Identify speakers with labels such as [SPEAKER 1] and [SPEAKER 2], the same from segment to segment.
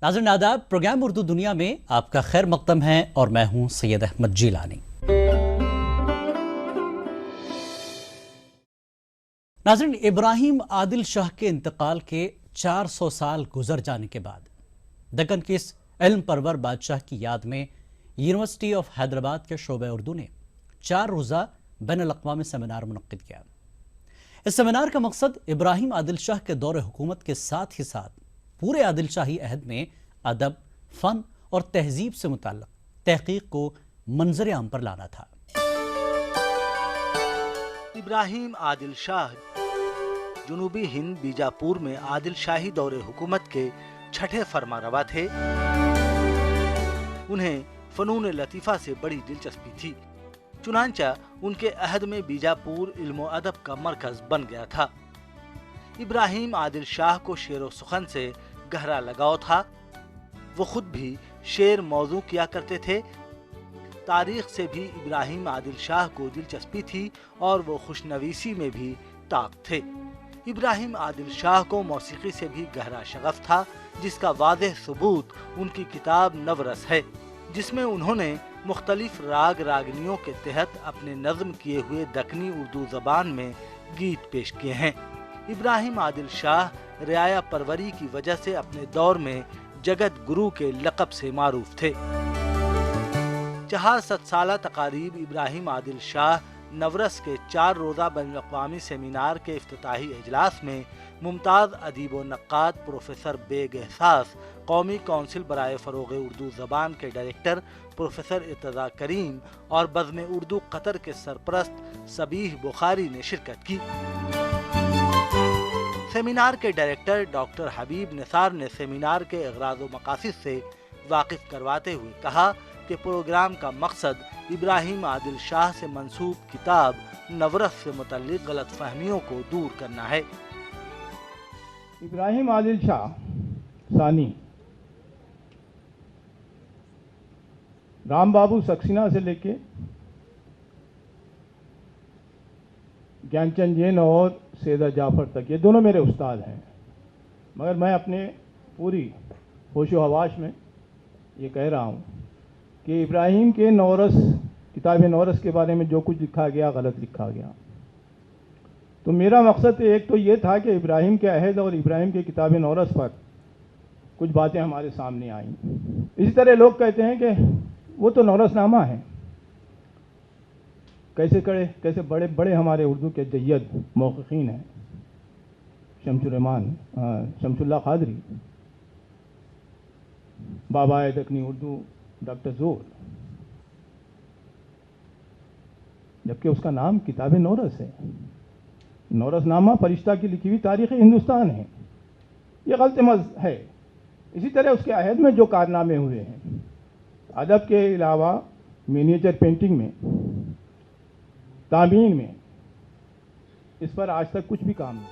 [SPEAKER 1] नाज़रीन आदाब, प्रोग्राम उर्दू दुनिया में आपका खैर मकदम है और मैं हूं सैयद अहमद जीलानी। नाज़रीन, इब्राहिम आदिल शाह के इंतकाल के 400 साल गुजर जाने के बाद दक्कन के इस इल्म परवर बादशाह की याद में यूनिवर्सिटी ऑफ हैदराबाद के शोबे उर्दू ने 4 रोज़ा बैनुल-अक़वामी सेमिनार मुनक्किद किया। इस सेमिनार का मकसद इब्राहिम आदिल शाह के दौर हुकूमत के साथ ही साथ पूरे आदिल शाही अहद में अदब, फ़न और तहजीब से मुताल्लिक़ तहक़ीक़ को मंज़र आम पर लाना था।
[SPEAKER 2] इब्राहिम आदिल शाह जुनूबी हिंद बीजापुर में आदिल शाही दौर हुकूमत के छठे फरमारवा थे। उन्हें फ़नून लतीफ़ा से बड़ी दिलचस्पी थी, चुनांचा उनके अहद में बीजापुर इल्म व अदब का मरकज़ बन गया था। इब्राहिम आदिल शाह को शेर व सुखन से गहरा लगाव था। वो खुद भी शेर मौजू किया करते थे। तारीख से भी इब्राहिम आदिल शाह को दिलचस्पी थी और वो खुशनवीसी में भी ताक थे। इब्राहिम आदिल शाह को मौसीकी से भी गहरा शगफ था, जिसका वाज़ेह सबूत उनकी किताब नवरस है, जिसमें उन्होंने मुख्तलिफ राग रागनियों के तहत अपने नज़्म किए हुए दक्कनी उर्दू ज़बान में गीत पेश किए हैं। इब्राहिम आदिल शाह रियाया परवरी की वजह से अपने दौर में जगत गुरु के लक़ब से मारूफ थे। 400 साला तकारीब इब्राहिम आदिल शाह नवरस के 4 रोज़ा बैनुल-अक़वामी सेमिनार के इफ्तिताही इजलास में मुमताज़ अदीब व नक्काद प्रोफेसर बेग एहसास, कौमी कौंसिल बराए फ़रोग़ उर्दू ज़बान के डायरेक्टर प्रोफेसर इर्तज़ा करीम और बज़्म उर्दू कतर के सरपरस्त सबीह बुखारी ने शिरकत की। सेमिनार के डायरेक्टर डॉक्टर हबीब निसार ने सेमिनार के अग़राज़ व मक़ासिद से वाकिफ़ करवाते हुए कहा कि प्रोग्राम का मकसद इब्राहिम आदिल शाह से मंसूब किताब नवरस से मुतल्लिक़ गलत फहमियों को दूर करना है।
[SPEAKER 3] इब्राहिम आदिल शाह सानी राम बाबू सक्सेना से लेके ज्ञानचंद जैन और सैयदा जाफ़र तक, ये दोनों मेरे उस्ताद हैं। मगर मैं अपने पूरी होशो हवाश में ये कह रहा हूँ कि इब्राहिम के नौरस, किताब नौरस के बारे में जो कुछ लिखा गया गलत लिखा गया। तो मेरा मकसद एक तो ये था कि इब्राहिम के अहद और इब्राहिम के किताब नौरस पर कुछ बातें हमारे सामने आईं। इसी तरह लोग कहते हैं कि वो तो नौरसनामा है। कैसे बड़े बड़े हमारे उर्दू के जय्यद मौक़िक़ीन हैं, शमसुल्लाह क़ादरी, बाबा दक्कनी उर्दू डॉक्टर ज़ोर, जबकि उसका नाम किताब नौरस है। नौरसनामा फरिश्ता की लिखी हुई तारीख़ हिंदुस्तान है। ये गलत है। इसी तरह उसके अहद में जो कारनामे हुए हैं, अदब के अलावा मिनिएचर पेंटिंग में, तामीन में, इस पर आज तक कुछ भी काम नहीं।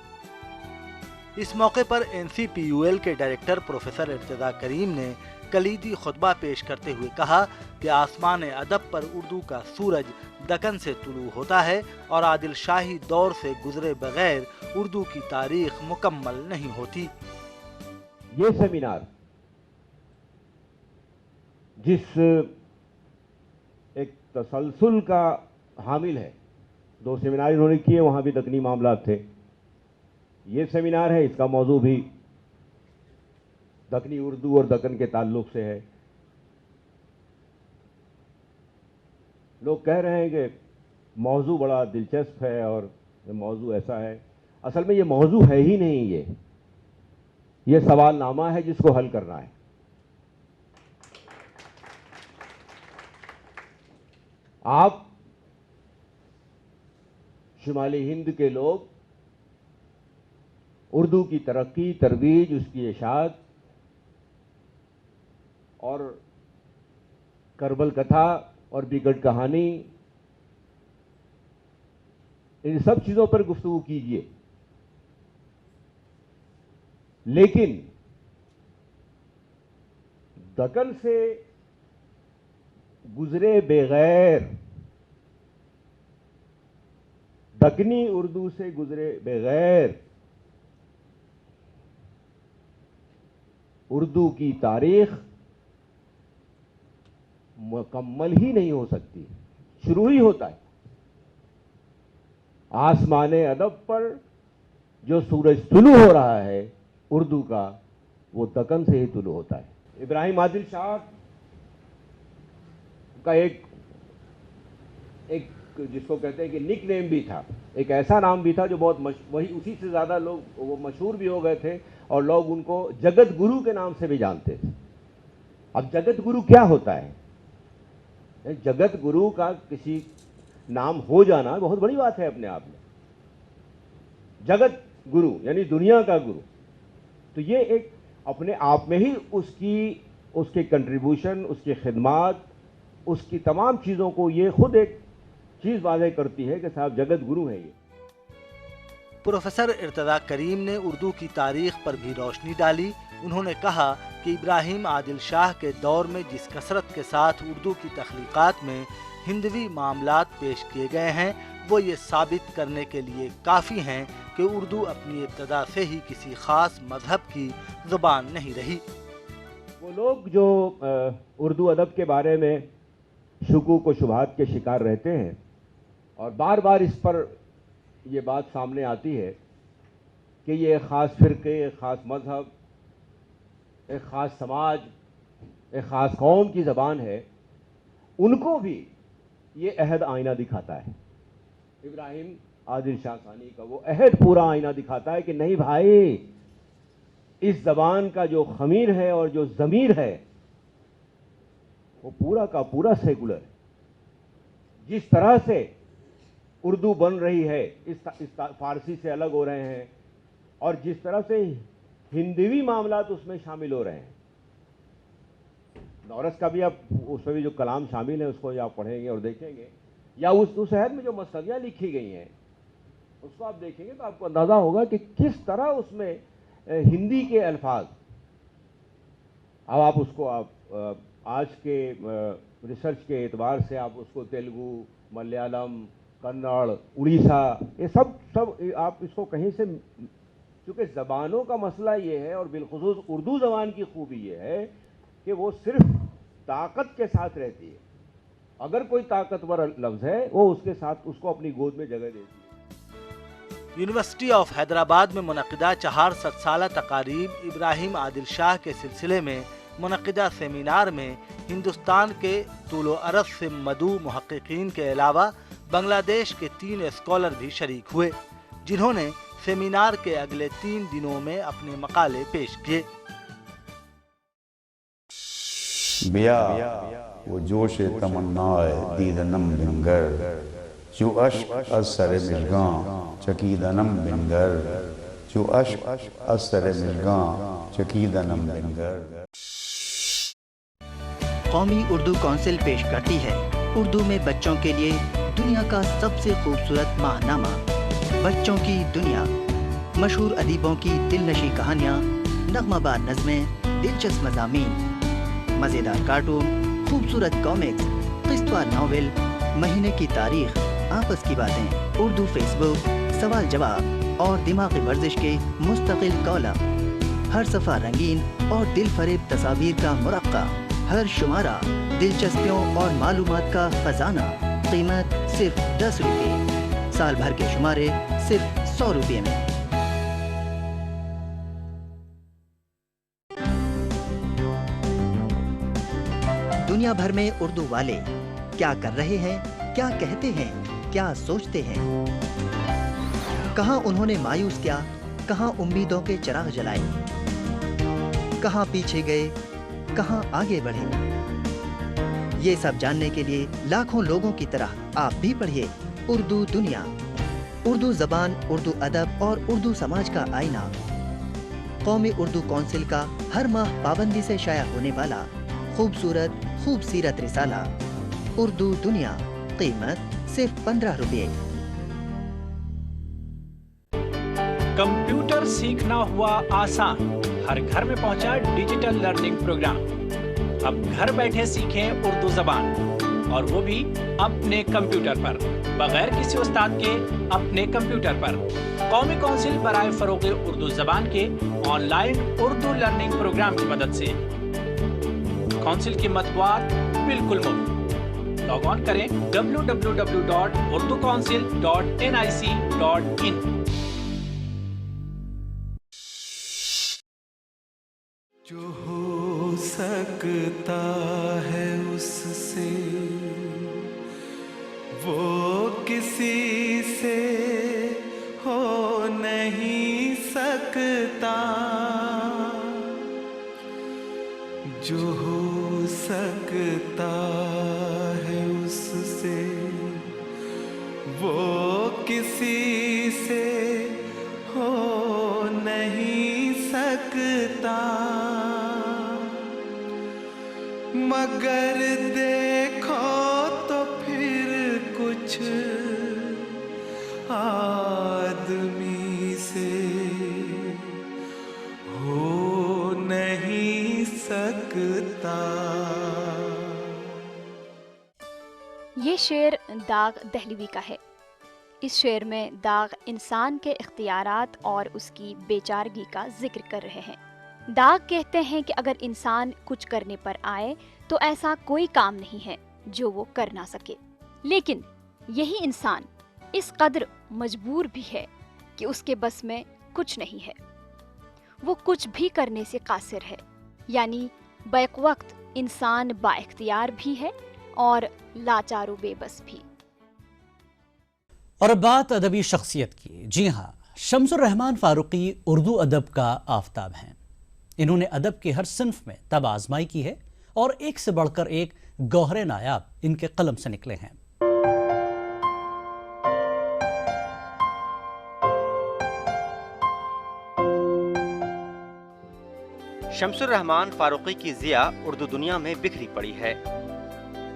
[SPEAKER 2] इस मौके पर NCPUL के डायरेक्टर प्रोफेसर इर्तज़ा करीम ने कलीदी खुतबा पेश करते हुए कहा कि आसमान अदब पर उर्दू का सूरज दक्कन से तुलू होता है और आदिल शाही दौर से गुजरे बगैर उर्दू की तारीख मुकम्मल नहीं होती।
[SPEAKER 4] ये सेमिनार जिस एक तसलसल का हामिल है, 2 सेमिनार इन्होंने किए, वहाँ भी दक्कनी मामलात थे। ये सेमिनार है, इसका मौजू भी दक्कनी उर्दू और दक्कन के ताल्लुक़ से है। लोग कह रहे हैं कि मौजू बड़ा दिलचस्प है और ये मौजू ऐसा है। असल में ये मौजू है ही नहीं, ये सवालनामा है जिसको हल करना है। आप शुमाली हिंद के लोग उर्दू की तरक्की, तरवीज, उसकी इशाअत और करबल कथा और बिगड़ कहानी, इन सब चीज़ों पर गुफ्तगू कीजिए। लेकिन दक्कन से गुजरे बगैर, दक्कनी उर्दू से गुजरे बगैर اردو کی تاریخ مکمل ہی نہیں ہو سکتی، شروع ہی ہوتا ہے۔ آسمان ادب پر جو سورج طلوع ہو رہا ہے اردو کا، وہ دکن سے ہی طلوع ہوتا ہے۔ ابراہیم عادل شاہ کا ایک جس کو کہتے ہیں کہ نک نیم بھی تھا، ایک ایسا نام بھی تھا جو بہت وہی اسی سے زیادہ لوگ وہ مشہور بھی ہو گئے تھے، اور لوگ ان کو جگت گرو کے نام سے بھی جانتے تھے۔ اب جگت گرو کیا ہوتا ہے؟ جگت گرو کا کسی نام ہو جانا بہت بڑی بات ہے اپنے آپ میں۔ جگت گرو یعنی دنیا کا گرو، تو یہ ایک اپنے آپ میں ہی اس کے کنٹریبیوشن، اس کی خدمات، اس کی تمام چیزوں کو یہ خود ایک چیز واضح کرتی ہے کہ صاحب جگت گرو ہیں یہ۔
[SPEAKER 2] پروفیسر ارتضیٰ کریم نے اردو کی تاریخ پر بھی روشنی ڈالی۔ انہوں نے کہا کہ ابراہیم عادل شاہ کے دور میں جس کثرت کے ساتھ اردو کی تخلیقات میں ہندوی معاملات پیش کیے گئے ہیں، وہ یہ ثابت کرنے کے لیے کافی ہیں کہ اردو اپنی ابتدا سے ہی کسی خاص مذہب کی زبان نہیں رہی۔
[SPEAKER 4] وہ لوگ جو اردو ادب کے بارے میں شکوک و شبہات کے شکار رہتے ہیں، اور بار بار اس پر یہ بات سامنے آتی ہے کہ یہ ایک خاص فرقے، ایک خاص مذہب، ایک خاص سماج، ایک خاص قوم کی زبان ہے، ان کو بھی یہ عہد آئینہ دکھاتا ہے۔ ابراہیم عادل شاہ ثانی کا وہ عہد پورا آئینہ دکھاتا ہے کہ نہیں بھائی، اس زبان کا جو خمیر ہے اور جو ضمیر ہے وہ پورا کا پورا سیکولر ہے۔ جس طرح سے اردو بن رہی ہے، اس فارسی سے الگ ہو رہے ہیں، اور جس طرح سے ہندوی معاملات اس میں شامل ہو رہے ہیں۔ نورس کا بھی اب اس میں بھی جو کلام شامل ہے اس کو آپ پڑھیں گے اور دیکھیں گے، یا اس عہد میں جو مصنوعیاں لکھی گئی ہیں اس کو آپ دیکھیں گے تو آپ کو اندازہ ہوگا کہ کس طرح اس میں ہندی کے الفاظ، اب آپ اس کو آج کے ریسرچ کے اعتبار سے آپ اس کو تیلگو، ملیالم، کنڑ، اڑیسہ، یہ سب آپ اس کو کہیں سے، چونکہ زبانوں کا مسئلہ یہ ہے، اور بالخصوص اردو زبان کی خوبی یہ ہے کہ وہ صرف طاقت کے ساتھ رہتی ہے۔ اگر کوئی طاقتور لفظ ہے وہ اس کے ساتھ اس کو اپنی گود میں جگہ دیتی ہے۔
[SPEAKER 2] یونیورسٹی آف حیدرآباد میں منعقدہ 400 سالہ تقاریب ابراہیم عادل شاہ کے سلسلے میں منعقدہ سیمینار میں ہندوستان کے طول و عرض سے مدعو محققین کے علاوہ بنگلہ دیش کے 3 اسکالر بھی شریک ہوئے، جنہوں نے سیمینار کے اگلے 3 دنوں میں اپنے مقالے پیش کیے۔
[SPEAKER 5] بیا وہ جوش تمنا دیدنم بنگر، جو عشق از سر مژگاں چکیدنم بنگر، جو عشق از سر مژگاں چکیدنم بنگر۔
[SPEAKER 6] قومی اردو کونسل پیش کرتی ہے اردو میں بچوں کے لیے دنیا کا سب سے خوبصورت ماہنامہ بچوں کی دنیا، مشہور ادیبوں کی دلنشیں کہانیاں، نغمہ بار نظمیں، دلچسپ مضامین، مزیدار کارٹون، خوبصورت کامکس، قسط وار ناول، مہینے کی تاریخ، آپس کی باتیں، اردو فیس بک، سوال جواب اور دماغی ورزش کے مستقل کالم، ہر صفحہ رنگین اور دل فریب تصاویر کا مرقع، ہر شمارہ دلچسپیوں اور معلومات کا خزانہ، قیمت صرف 10 روپے، سال بھر کے شمارے صرف 100 روپے میں۔ دنیا بھر میں اردو والے کیا کر رہے ہیں، کیا کہتے ہیں، کیا سوچتے ہیں، کہاں انہوں نے مایوس کیا، کہاں امیدوں کے چراغ جلائے، کہاں پیچھے گئے، کہاں آگے بڑھے، یہ سب جاننے کے لیے لاکھوں لوگوں کی طرح آپ بھی پڑھیے اردو دنیا، اردو زبان، اردو ادب اور اردو سماج کا آئینہ، قومی اردو کونسل کا ہر ماہ پابندی سے شائع ہونے والا خوبصورت خوب سیرت رسالہ اردو دنیا، قیمت صرف 15 روپے۔
[SPEAKER 7] کمپیوٹر سیکھنا ہوا آسان، ہر گھر میں پہنچا ڈیجیٹل لرننگ پروگرام۔ اب گھر بیٹھے سیکھیں اردو زبان और वो भी अपने कंप्यूटर पर, बगैर किसी उस्ताद के अपने कंप्यूटर पर। कौमी कौंसिल बराए फरोग़ उर्दू ज़बान के ऑनलाइन उर्दू लर्निंग प्रोग्राम की मदद से कौंसिल की मतबूआत बिल्कुल मुफ्त। लॉग ऑन करें www.urducouncil.nic.in।
[SPEAKER 8] जो हो सकता है उससे वो किसी से हो नहीं सकता, जो हो सकता है उससे वो किसी से हो नहीं सकता, मगर देखो तो फिर कुछ आदमी से हो नहीं सकता।
[SPEAKER 9] ये शेर दाग दहलवी का है। इस शेर में दाग इंसान के इख्तियारात और उसकी बेचारगी का जिक्र कर रहे हैं। दाग कहते हैं कि अगर इंसान कुछ करने पर आए तो ऐसा कोई काम नहीं है जो वो कर ना सके, लेकिन यही इंसान इस कदर मजबूर भी है कि उसके बस में कुछ नहीं है, वो कुछ भी करने से कासिर है, यानी बैक वक्त इंसान बाइख्तियार भी है और लाचारो बेबस भी।
[SPEAKER 1] और अब बात अदबी शख्सियत की। जी हाँ, शम्सुर रहमान फारूकी उर्दू अदब का आफताब हैं। इन्होंने अदब के हर सिन्फ में तब आजमाई की है और एक से बढ़कर एक गौहरे नायाब इनके कलम से निकले हैं।
[SPEAKER 10] शम्सुर रहमान फारूकी की ज़िया उर्दू दुनिया में बिखरी पड़ी है।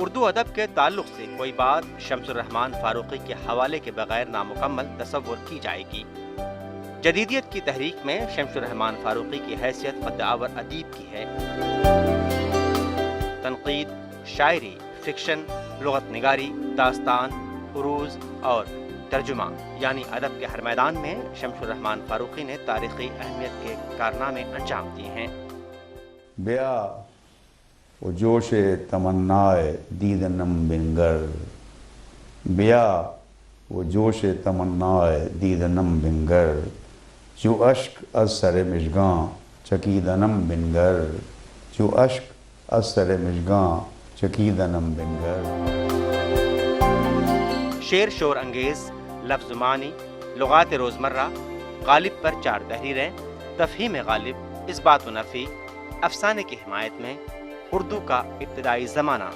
[SPEAKER 10] उर्दू अदब के ताल्लुक से कोई बात शम्सुर रहमान फारूकी के हवाले के बगैर नामुकम्मल तसव्वुर की जाएगी। जदीदियत की तहरीक में शम्सुर रहमान फारूकी की हैसियत मुद्दावर अदीब की है। तनकीद, शायरी, फिक्शन, लुगत निगारी, दास्तान, उरूज और तर्जुमा यानी अदब के हर मैदान में शम्सुर रहमान फारूकी ने तारीखी अहमियत के कारनामे अंजाम दिए हैं।
[SPEAKER 5] बिया वो जोश तमन्नाए दीद नम बिंगर, बिया वो जोश तमन्नाए दीद नम बिंगर, जो अश्क अज सर मिशगां चकीदनम बिंगर, जो अश्क अज सर मिशगां चकीदनम बिंगर।
[SPEAKER 10] शेर शोर अंगेज, लफ्ज़ मानी, लुगात रोज़मर्रा, गालिब पर 4 तहरीरें, तफ़हीम गालिब, इस्बात व नफ़ी, अफसाने की हिमायत में, उर्दू का इब्तदाई ज़माना,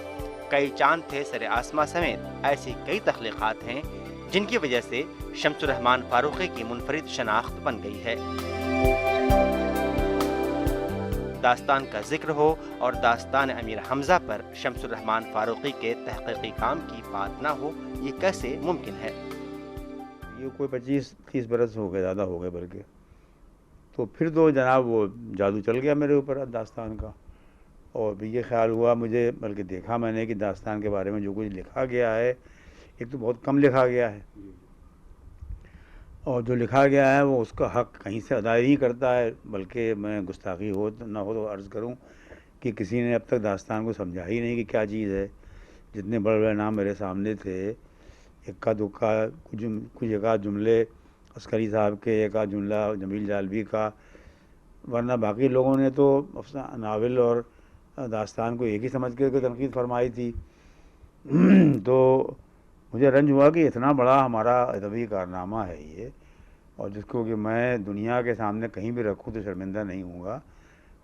[SPEAKER 10] कई चांद थे सरे आसमां समेत ऐसी कई तख्लीक़ात हैं जिनकी वजह से शम्सुर रहमान फारूकी की मुनफरिद शनाख्त बन गई है। दास्तान का जिक्र हो और दास्तान अमीर हमज़ा पर शम्सुर रहमान फारूकी के तहक़ीक़ी काम की बात ना हो, ये कैसे मुमकिन है?
[SPEAKER 4] ये कोई 25-30 बरस हो गए, ज़्यादा हो गए बल्कि। तो फिर तो जनाब वो जादू चल गया मेरे ऊपर दास्तान का, और भी ये ख्याल हुआ मुझे, बल्कि देखा मैंने कि दास्तान के बारे में जो कुछ लिखा गया है, एक तो बहुत कम लिखा गया है, और जो लिखा गया है वो उसका हक़ कहीं से अदा नहीं करता है। बल्कि मैं गुस्ताखी हो ना हो तो अर्ज़ करूं कि किसी ने अब तक दास्तान को समझा ही नहीं कि क्या चीज़ है। जितने बड़े बड़े नाम मेरे सामने थे, इक्का दुक्का कुछ एक आध जुमले अस्करी साहब के, एक आध जुमला जमील जालवी का, वरना बाकी लोगों ने तो नावल और दास्तान को एक ही समझ के तनकीद फरमाई थी। तो मुझे रंज हुआ कि इतना बड़ा हमारा अदबी कारनामा है ये, और जिसको कि मैं दुनिया के सामने कहीं भी रखूँ तो शर्मिंदा नहीं हूँगा।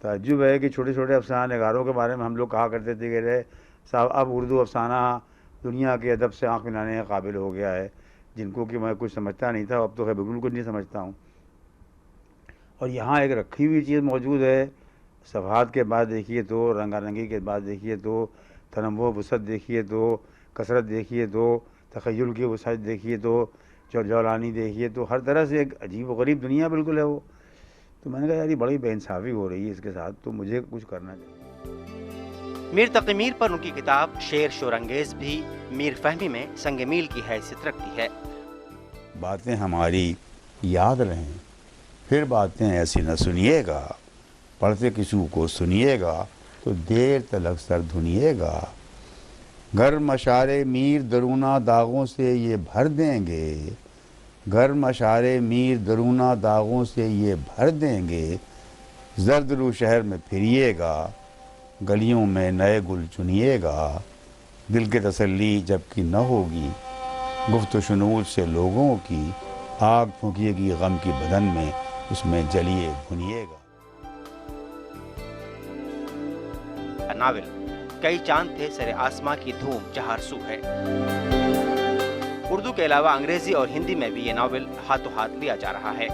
[SPEAKER 4] ताज्जुब है कि छोटे छोटे अफसाना निगारों के बारे में हम लोग कहा करते थे कि रे साहब अब उर्दू अफसाना दुनिया के अदब से आँख मिलाने के काबिल हो गया है, जिनको कि मैं कुछ समझता नहीं था, अब तो है बिल्कुल कुछ नहीं समझता हूँ। और यहाँ एक रखी हुई चीज़ मौजूद है, सफ़हात के बाद देखिए तो, रंगारंगी के बाद देखिए तो, तनव्वुअ वसअत देखिए तो, कसरत देखिए तो, तख़य्युल की वसअत देखिए तो, जौलानी देखिए तो, हर तरह से एक अजीब व गरीब दुनिया बिल्कुल है वो। तो मैंने कहा यार ये बड़ी बेइंसाफ़ी हो रही है इसके साथ, तो मुझे कुछ करना चाहिए।
[SPEAKER 10] میر تقی میر پر ان کی کتاب شعر شورانگیز بھی میر فہمی میں سنگ میل کی حیثیت رکھتی ہے۔
[SPEAKER 5] باتیں ہماری یاد رہیں، پھر باتیں ایسی نہ سنیے گا، پڑھتے کسی کو سنیے گا تو دیر تلک سر دھنیے گا۔ گر مشارے میر درونہ داغوں سے یہ بھر دیں گے، گر مشارے میر درونہ داغوں سے یہ بھر دیں گے، زرد رو شہر میں پھریے گا، گلیوں میں نئے گل چنیے گا، دل کے تسلی جب کی نہ ہوگی، گفت و شنود سے لوگوں کی، آگ پھونکیے گی غم کی بدن میں، اس میں جلیے بھنیے گا۔
[SPEAKER 10] ناول کئی چاند تھے سر آسماں کی دھوم چہار سو ہے۔ اردو کے علاوہ انگریزی اور ہندی میں بھی یہ ناول ہاتھوں ہاتھ لیا جا رہا ہے۔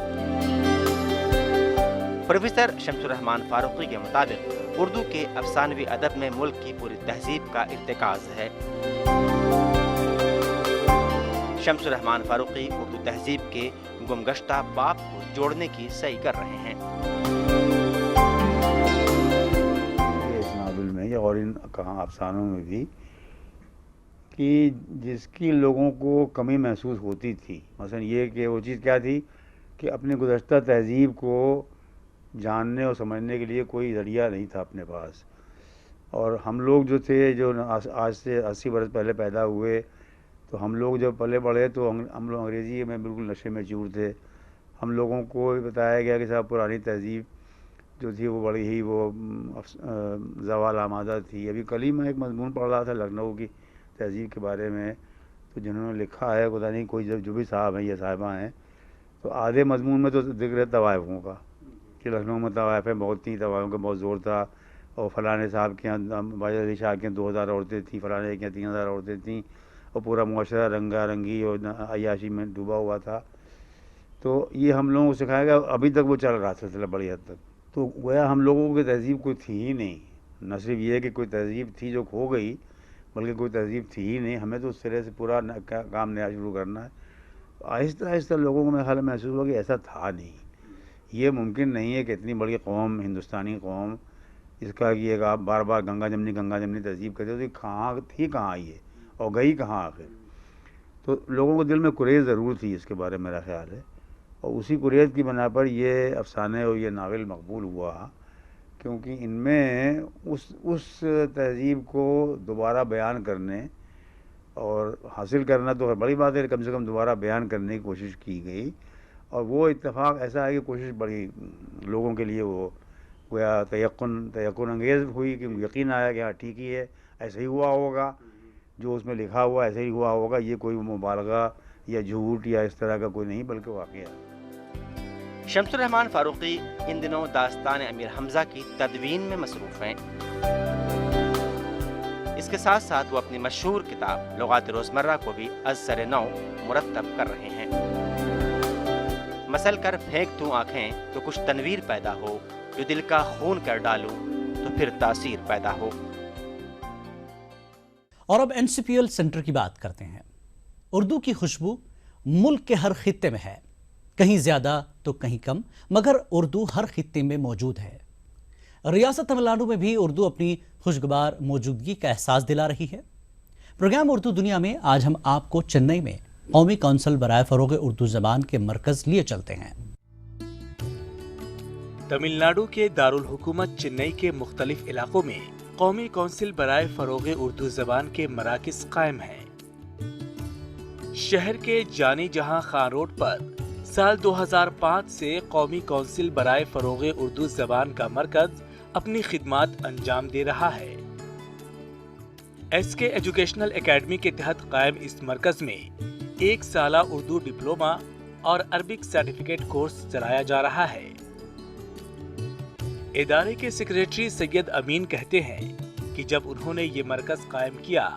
[SPEAKER 10] پروفیسر شمس الرحمان فاروقی کے مطابق اردو کے افسانوی ادب میں ملک کی پوری تہذیب کا ارتکاز ہے۔ شمس الرحمان فاروقی اردو تہذیب کے گمگشتہ باب کو جوڑنے کی سعی کر رہے ہیں۔
[SPEAKER 5] اس ناول میں یا اور ان کہاں افسانوں میں بھی کہ جس کی لوگوں کو کمی محسوس ہوتی تھی، مثلا یہ کہ وہ چیز کیا تھی کہ اپنے گزشتہ تہذیب کو جاننے اور سمجھنے کے لیے کوئی ذریعہ نہیں تھا اپنے پاس، اور ہم لوگ جو تھے جو آج سے 80 برس پہلے پیدا ہوئے، تو ہم لوگ جب پلے بڑھے تو ہم لوگ انگریزی میں بالکل نشے میں چور تھے۔ ہم لوگوں کو بتایا گیا کہ صاحب پرانی تہذیب جو تھی وہ بڑی ہی وہ زوال آمادہ تھی۔ ابھی کل ہی میں ایک مضمون پڑھ رہا تھا لکھنؤ کی تہذیب کے بارے میں، تو جنہوں نے لکھا ہے پتہ نہیں کوئی جو بھی صاحب ہیں یا صاحبہ ہیں، تو آدھے مضمون میں تو ذکر ہے طوائفوں کا کہ لکھنؤ میں طوائفیں بہت تھیں، طوائفوں کا بہت زور تھا، اور فلانے صاحب کے یہاں باجا علی شاہ کے 2000 عورتیں تھیں، فلانے کے یہاں 3000 عورتیں تھیں، اور پورا معاشرہ رنگا رنگی اور عیاشی میں ڈوبا ہوا تھا۔ تو یہ ہم لوگوں کو سکھایا گیا، ابھی تک وہ چل رہا سلسلہ بڑی حد تک۔ تو گویا ہم لوگوں کی تہذیب کوئی تھی ہی نہیں، نہ صرف یہ کہ کوئی تہذیب تھی جو کھو گئی، بلکہ کوئی تہذیب تھی ہی نہیں۔ ہمیں تو اس طرح سے پورا کام نیا شروع کرنا ہے۔ آہستہ آہستہ لوگوں کو میرے خیال میں محسوس ہوا کہ ایسا تھا نہیں، یہ ممکن نہیں ہے کہ اتنی بڑی قوم، ہندوستانی قوم، اس کا کہ ایک آپ بار بار گنگا جمنی تہذیب کہتے ہو، تو کہاں تھی کہاں یہ اور گئی کہاں آخر؟ تو لوگوں کے دل میں کریز ضرور تھی اس کے بارے میں میرا خیال ہے، اور اسی کریز کی بنا پر یہ افسانے اور یہ ناول مقبول ہوا، کیونکہ ان میں اس تہذیب کو دوبارہ بیان کرنے اور حاصل کرنا تو بڑی بات ہے، کم سے کم دوبارہ بیان کرنے کی کوشش کی گئی، اور وہ اتفاق ایسا ہے کہ کوشش بڑی لوگوں کے لیے وہ گویا تیقن انگیز ہوئی کہ یقین آیا کہ ہاں ٹھیک ہی ہے، ایسا ہی ہوا ہوگا، جو اس میں لکھا ہوا ایسا ہی ہوا ہوگا، یہ کوئی مبالغہ یا جھوٹ یا اس طرح کا کوئی نہیں بلکہ واقعہ۔
[SPEAKER 10] شمس الرحمان فاروقی ان دنوں داستان امیر حمزہ کی تدوین میں مصروف ہیں۔ اس کے ساتھ ساتھ وہ اپنی مشہور کتاب لغات روزمرہ کو بھی از سر نو مرتب کر رہے ہیں۔ مسل کر پھینک دوں آنکھیں تو کچھ تنویر پیدا ہو، جو دل کا خون کر ڈالوں تو پھر تاثیر پیدا ہو۔
[SPEAKER 1] اور اب NCPL سینٹر کی بات کرتے ہیں۔ اردو کی خوشبو ملک کے ہر خطے میں ہے، کہیں زیادہ تو کہیں کم، مگر اردو ہر خطے میں موجود ہے۔ ریاست تمل ناڈو میں بھی اردو اپنی خوشگوار موجودگی کا احساس دلا رہی ہے۔ پروگرام اردو دنیا میں آج ہم آپ کو چنئی میں قومی کونسل برائے فروغ اردو زبان کے مرکز لیے چلتے ہیں۔
[SPEAKER 7] تمل ناڈو کے دارالحکومت چنئی کے مختلف علاقوں میں قومی کونسل برائے فروغ اردو زبان کے مراکز قائم ہیں۔ شہر کے جانی جہاں خان روڈ پر سال 2005 سے قومی کونسل برائے فروغ اردو زبان کا مرکز اپنی خدمات انجام دے رہا ہے۔ SK ایجوکیشنل اکیڈمی کے تحت قائم اس مرکز میں 1 سالہ اردو ڈپلومہ اور عربک سرٹیفکیٹ کورس چلایا جا رہا ہے۔ ادارے کے سیکریٹری سید امین کہتے ہیں کہ جب انہوں نے یہ مرکز قائم کیا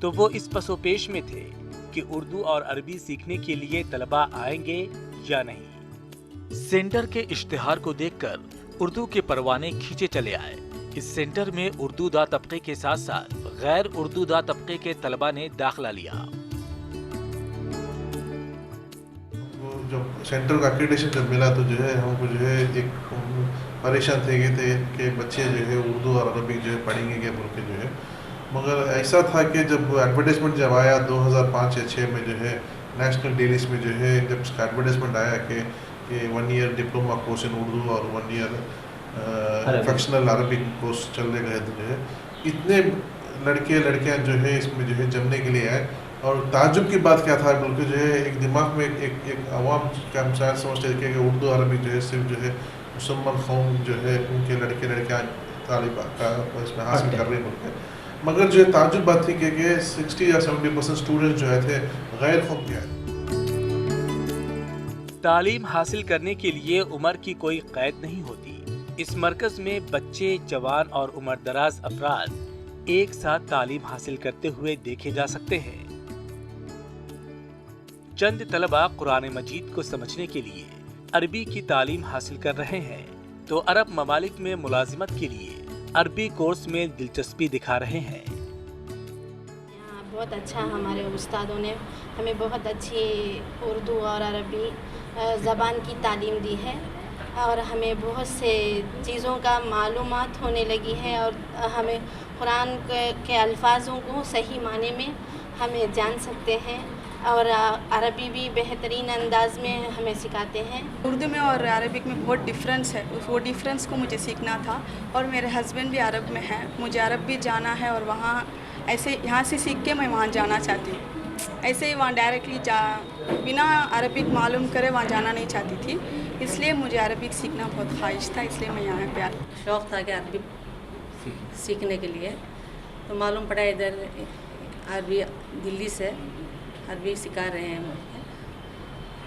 [SPEAKER 7] تو وہ اس پس و پیش میں تھے کہ اردو اور عربی سیکھنے کے لیے طلباء آئیں گے یا نہیں۔
[SPEAKER 11] سینٹر کے اشتہار کو دیکھ کر اردو کے پروانے کھینچے چلے آئے۔ اس سینٹر میں اردو دا طبقے کے ساتھ ساتھ غیر اردو دا طبقے کے طلباء نے داخلہ لیا۔
[SPEAKER 12] جب سینٹر کا ایکریڈیشن جب ملا تو جو ہے ہم کو جو ہے ایک परेशान थे कि बच्चे जो है उर्दू और अरबिक जो है पढ़ेंगे क्या बोल के जो है, मगर ऐसा था कि जब एडवर्टाइजमेंट जब आया 2005 या 6 में जो है नेशनल डेलीज में जो है जब उसका एडवर्टाइजमेंट आया कि 1 year diploma course in Urdu और 1 ईयर प्रोफेशनल अरबिक कोर्स चलने गए तो जो है इतने लड़के लड़कियां जो है इसमें जो है जमने के लिए आए। और ताज्जुब की बात क्या था बल्कि जो है एक दिमाग में एक अवाम का हम शायद समझते थे कि उर्दू अरबी जो है सिर्फ जो है मुसलमान कौम जो है उनके लड़के लड़कियाँ तालिबा का इसमें हासिल कर रहे बोलते, मगर जो है ताज्जुब बात थी कि 60 या 70% स्टूडेंट जो है थे गैर कौम के आए।
[SPEAKER 11] तालीम हासिल करने के लिए उम्र की कोई कैद नहीं होती। इस मरकज में बच्चे, जवान और उम्रदराज अफराद एक साथ तालीम हासिल करते हुए देखे जा सकते हैं। चंद तलबा कुरान मजीद को समझने के लिए अरबी की तालीम हासिल कर रहे हैं, तो अरब ममालिक में मुलाजिमत के लिए अरबी कोर्स में दिलचस्पी दिखा रहे हैं।
[SPEAKER 13] बहुत अच्छा, हमारे उस्तादों ने हमें बहुत अच्छी उर्दू और अरबी ज़बान की तालीम दी है और हमें बहुत से चीज़ों का मालूमात होने लगी है और हमें कुरान के अल्फाजों को सही माने में हमें जान सकते हैं और अरबी भी बेहतरीन अंदाज में हमें सिखाते हैं।
[SPEAKER 14] उर्दू में और अरबिक में बहुत डिफरेंस है, वो डिफरेंस को मुझे सीखना था और मेरे हस्बैंड भी अरब में हैं, मुझे अरब भी जाना है और वहाँ ऐसे यहाँ से सीख के मैं वहाँ जाना चाहती हूँ। ऐसे ही वहाँ डायरेक्टली बिना अरबिक मालूम करे वहाँ जाना नहीं चाहती थी, इसलिए मुझे अरबिक सीखना बहुत ख्वाहिश था, इसलिए मैं यहाँ पे आई।
[SPEAKER 15] शौक़ था कि अरबी सीखने के लिए, तो मालूम पड़ा इधर अरबी दिल्ली से अरबी सिखा रहे हैं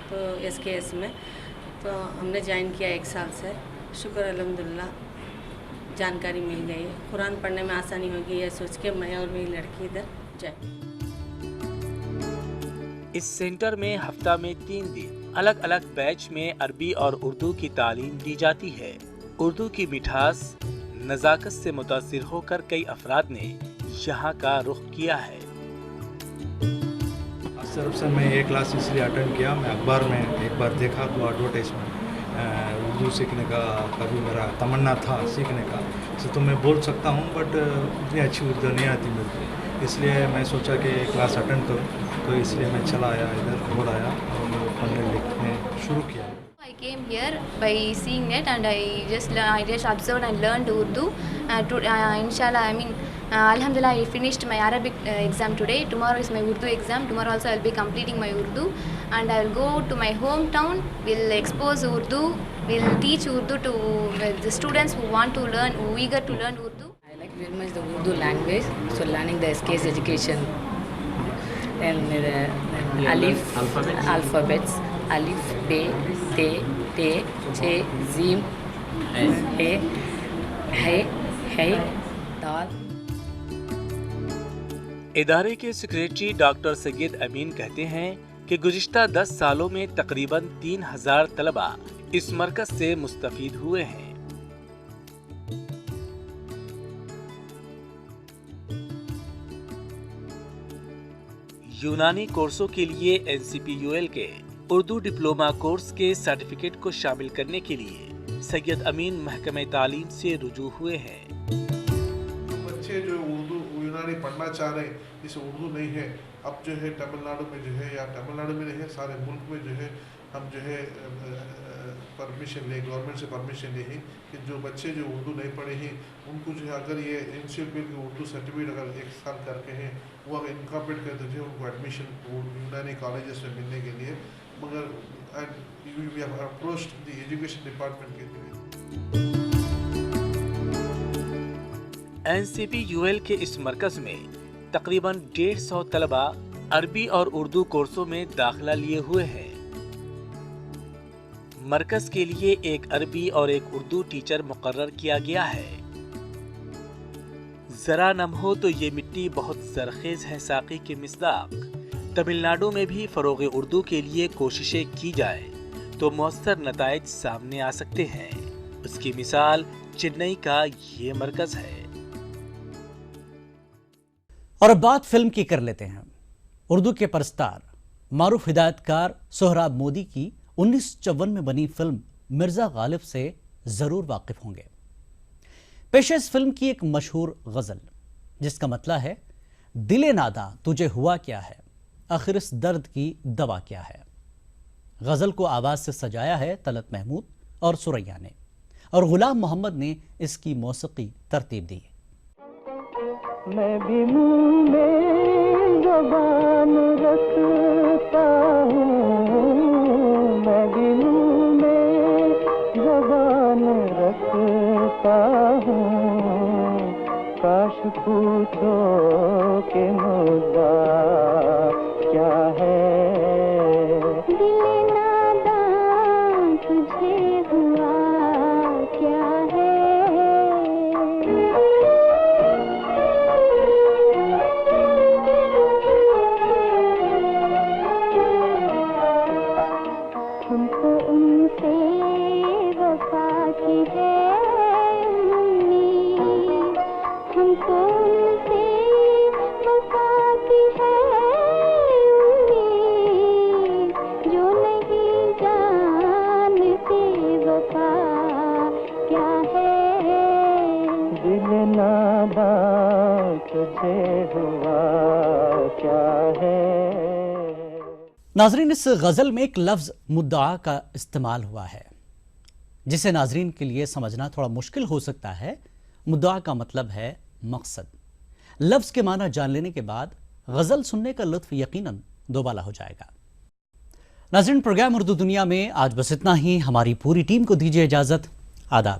[SPEAKER 15] तो SKS में, तो हमने ज्वाइन किया 1 साल से। शुक्र अल्हम्दुलिल्लाह जानकारी मिल गई, कुरान पढ़ने में आसानी होगी ये सोच के मैं और मेरी लड़की इधर जाए।
[SPEAKER 11] इस सेंटर में हफ्ता में 3 दिन अलग अलग बैच में अरबी और उर्दू की तालीम दी जाती है। उर्दू की मिठास, नज़ाकत से मुतासिर होकर कई अफराद ने यहाँ का रुख किया है।
[SPEAKER 16] सिर्फ से मैं ये क्लास इसलिए अटेंड किया, मैं अखबार में एक बार देखा तो एडवर्टाइजमेंट उर्दू सीखने का कभी मेरा तमन्ना था सीखने का, तो मैं बोल सकता हूँ बट उतनी अच्छी उर्दू नहीं आती मेरे को, इसलिए मैं सोचा कि क्लास अटेंड करूँ, तो इसलिए मैं चला आया इधर, बोल आया और पढ़ने लिखने शुरू किया।
[SPEAKER 17] I came here by seeing it and I just observed and learned Urdu. Inshallah, Alhamdulillah, I finished my Arabic exam today. Tomorrow is my Urdu exam. Tomorrow also I will be completing my Urdu and I will go to my hometown. We'll expose Urdu. We'll teach Urdu to the students who want to learn, who are eager to learn Urdu.
[SPEAKER 18] I like very much the Urdu language. So learning the SKS education and alif, alphabets, alif, be, te, te, che, zim, he, hey, dal.
[SPEAKER 11] इदारे के secretary doctor Syed अमीन कहते हैं कि गुज़िश्ता 10 सालों में तकरीबन 3000 तलबा इस मरकज से मुस्तफीद हुए हैं। यूनानी कोर्सों के लिए NCPUL के उर्दू डिप्लोमा कोर्स के सर्टिफिकेट को शामिल करने के लिए सैयद अमीन महकमे तालीम से रुजू हुए हैं।
[SPEAKER 12] बच्चे जो उर्दू यूनानी पढ़ना चाह रहे हैं, जिसे उर्दू नहीं है, अब जो है तमिलनाडु में जो है या तमिलनाडु में नहीं है, सारे मुल्क में जो है हम जो है परमिशन ले, गवर्नमेंट से परमिशन ले कि जो बच्चे जो उर्दू नहीं पढ़े हैं उनको जो है अगर ये NCPUL के उर्दू सर्टिफिकेट अगर 1 साल करके हैं वो अगर इनकॉर्पोरेट कर दीजिए उनको एडमिशन यूनानी कॉलेजेस में मिलने के लिए, मगर we have approached the education department के लिए।
[SPEAKER 11] NCPUL के इस मरकज में तकरीबन 150 तलबा अरबी और उर्दू कोर्सों में दाखिला लिए हुए हैं। मरकज के लिए एक अरबी और एक उर्दू टीचर मुकर्रर किया गया है। जरा नम हो तो ये मिट्टी बहुत जरखेज है साकी के मिसदाक। तमिलनाडु में भी फरोग उर्दू के लिए कोशिशें की जाए तो मौसर नताइज सामने आ सकते हैं। उसकी मिसाल चेन्नई का ये मरकज है।
[SPEAKER 1] और अब बात फिल्म की कर लेते हैं। उर्दू के परस्तार मारूफ हिदायतकार सोहराब मोदी की 1954 में बनी फिल्म मिर्जा गालिब से ضرور واقف ہوں گے۔ پیش ہے اس فلم کی ایک مشہور غزل جس کا مطلب ہے دل ناداں تجھے ہوا کیا ہے، آخر اس درد کی دوا کیا ہے۔ غزل کو آواز سے سجایا ہے طلعت محمود اور سریا نے، اور غلام محمد نے اس کی موسیقی ترتیب دی۔
[SPEAKER 19] میں بھی منہ میں زبان رکھتا ہوں، میں بھی منہ میں زبان رکھتا ہوں، کاش پوچھو کہ مدعا کیا ہے، دل ناداں تجھے ہوا کیا ہے۔ ہم کو ان سے وفا کی ہے امید، ہم کو ان سے وفا کی ہے امید، جو نہیں جانتے وفا کیا ہے، دل ناداں تجھے ہوا کیا ہے۔
[SPEAKER 1] ناظرین، اس غزل میں ایک لفظ مدعا کا استعمال ہوا ہے جسے ناظرین کے لیے سمجھنا تھوڑا مشکل ہو سکتا ہے۔ مدعا کا مطلب ہے مقصد۔ لفظ کے معنی جان لینے کے بعد غزل سننے کا لطف یقیناً دوبالا ہو جائے گا۔ ناظرین، پروگرام اردو دنیا میں آج بس اتنا ہی۔ ہماری پوری ٹیم کو دیجیے اجازت۔ آداب۔